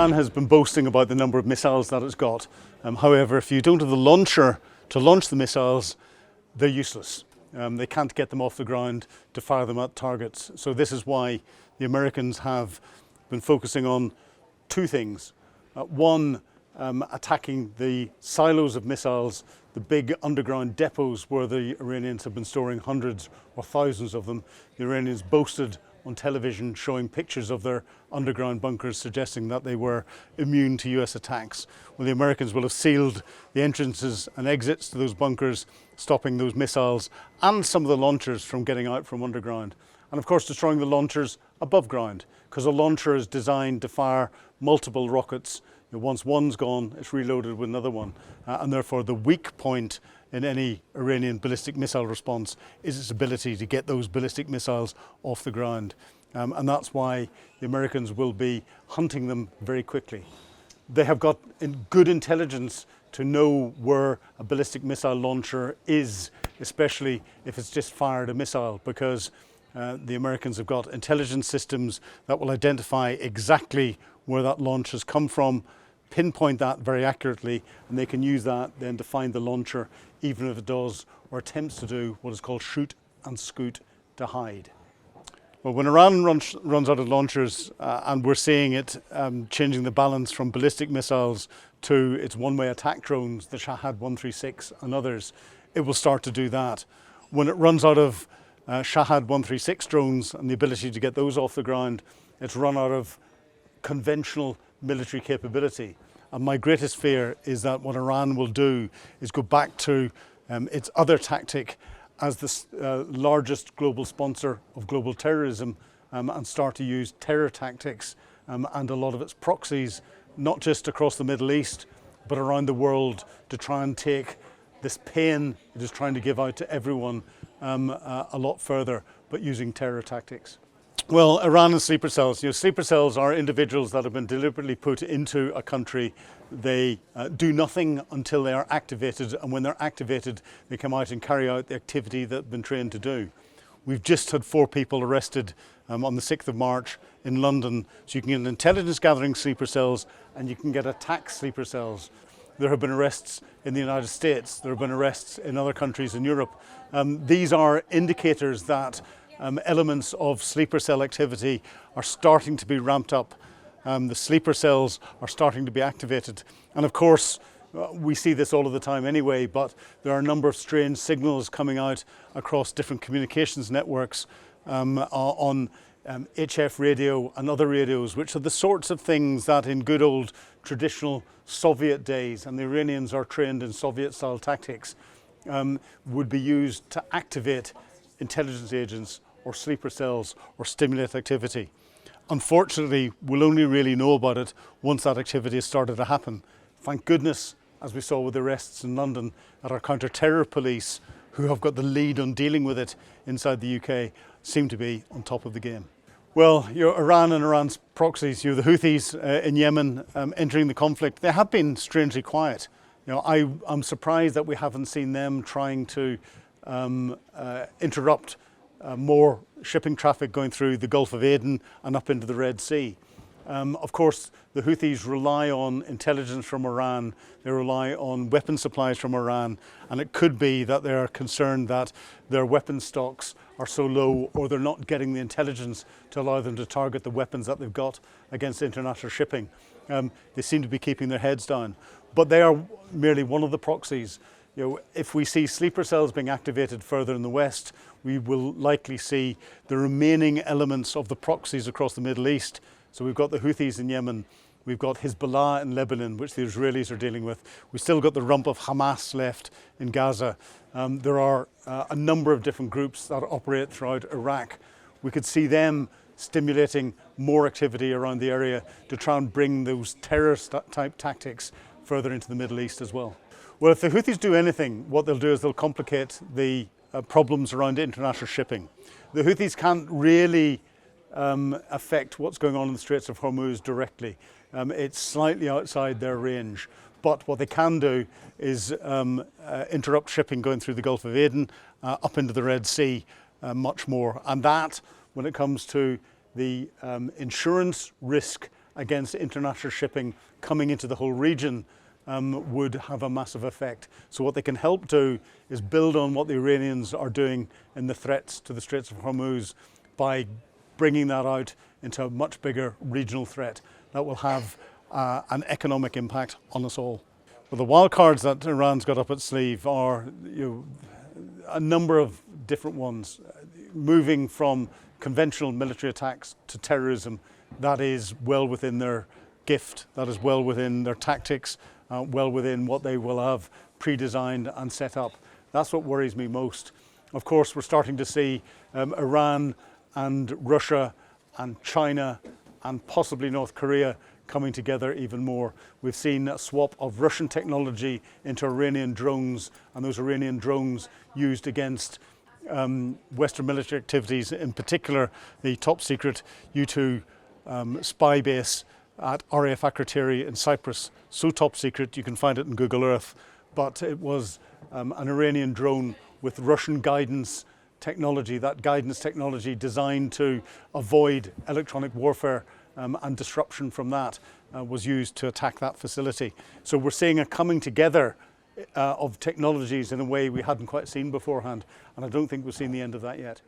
Iran has been boasting about the number of missiles that it's got. However, if you don't have the launcher to launch the missiles, they're useless. They can't get them off the ground to fire them at targets. So this is why the Americans have been focusing on two things. One, attacking the silos of missiles, the big underground depots where the Iranians have been storing hundreds or thousands of them. The Iranians boasted on television showing pictures of their underground bunkers, suggesting that they were immune to US attacks. Well, the Americans will have sealed the entrances and exits to those bunkers, stopping those missiles and some of the launchers from getting out from underground. And of course destroying the launchers above ground, because a launcher is designed to fire multiple rockets. Once one's gone, it's reloaded with another one. And therefore the weak point in any Iranian ballistic missile response is its ability to get those ballistic missiles off the ground. And that's why the Americans will be hunting them very quickly. They have got good intelligence to know where a ballistic missile launcher is, especially if it's just fired a missile, because the Americans have got intelligence systems that will identify exactly where that launch has come from, pinpoint that very accurately, and they can use that then to find the launcher, even if it does or attempts to do what is called shoot and scoot to hide. Well, when Iran runs out of launchers, and we're seeing it changing the balance from ballistic missiles to its one-way attack drones, the Shahed 136 and others, it will start to do that. When it runs out of Shahed 136 drones and the ability to get those off the ground, it's run out of conventional military capability. And my greatest fear is that what Iran will do is go back to its other tactic as the largest global sponsor of global terrorism, and start to use terror tactics and a lot of its proxies, not just across the Middle East, but around the world, to try and take this pain it is trying to give out to everyone a lot further, but using terror tactics. Well, Iran and sleeper cells. Sleeper cells are individuals that have been deliberately put into a country. They do nothing until they are activated, and when they're activated, they come out and carry out the activity that they've been trained to do. We've just had 4 people arrested on the 6th of March in London. So you can get intelligence gathering sleeper cells and you can get attack sleeper cells. There have been arrests in the United States. There have been arrests in other countries in Europe. These are indicators that elements of sleeper cell activity are starting to be ramped up. The sleeper cells are starting to be activated. And of course, we see this all of the time anyway, but there are a number of strange signals coming out across different communications networks on HF radio and other radios, which are the sorts of things that in good old traditional Soviet days, and the Iranians are trained in Soviet-style tactics, would be used to activate intelligence agents or sleeper cells or stimulate activity. Unfortunately, we'll only really know about it once that activity has started to happen. Thank goodness, as we saw with the arrests in London, that our counter-terror police, who have got the lead on dealing with it inside the UK, seem to be on top of the game. Well, Iran and Iran's proxies, the Houthis in Yemen entering the conflict, they have been strangely quiet. I'm surprised that we haven't seen them trying to interrupt more shipping traffic going through the Gulf of Aden and up into the Red Sea. Of course, the Houthis rely on intelligence from Iran, they rely on weapon supplies from Iran, and it could be that they're concerned that their weapon stocks are so low, or they're not getting the intelligence to allow them to target the weapons that they've got against international shipping. They seem to be keeping their heads down, but they are merely one of the proxies. If we see sleeper cells being activated further in the west, we will likely see the remaining elements of the proxies across the Middle East. So we've got the Houthis in Yemen, we've got Hezbollah in Lebanon, which the Israelis are dealing with. We've still got the rump of Hamas left in Gaza. There are a number of different groups that operate throughout Iraq. We could see them stimulating more activity around the area to try and bring those terror-type tactics further into the Middle East as well. Well, if the Houthis do anything, what they'll do is they'll complicate the problems around international shipping. The Houthis can't really affect what's going on in the Straits of Hormuz directly. It's slightly outside their range. But what they can do is interrupt shipping going through the Gulf of Aden up into the Red Sea much more. And that, when it comes to the insurance risk against international shipping coming into the whole region would have a massive effect. So what they can help do is build on what the Iranians are doing in the threats to the Straits of Hormuz by bringing that out into a much bigger regional threat that will have an economic impact on us all. Well, the wild cards that Iran's got up its sleeve are a number of different ones, moving from conventional military attacks to terrorism. That is well within their gift, that is well within their tactics, well within what they will have pre-designed and set up. That's what worries me most. Of course, we're starting to see Iran and Russia and China and possibly North Korea coming together even more. We've seen a swap of Russian technology into Iranian drones, and those Iranian drones used against Western military activities, in particular the top secret U2 spy base at RAF Akrotiri in Cyprus. So top secret you can find it in Google Earth, but it was an Iranian drone with Russian guidance technology, that guidance technology designed to avoid electronic warfare and disruption from that was used to attack that facility. So we're seeing a coming together of technologies in a way we hadn't quite seen beforehand, and I don't think we've seen the end of that yet.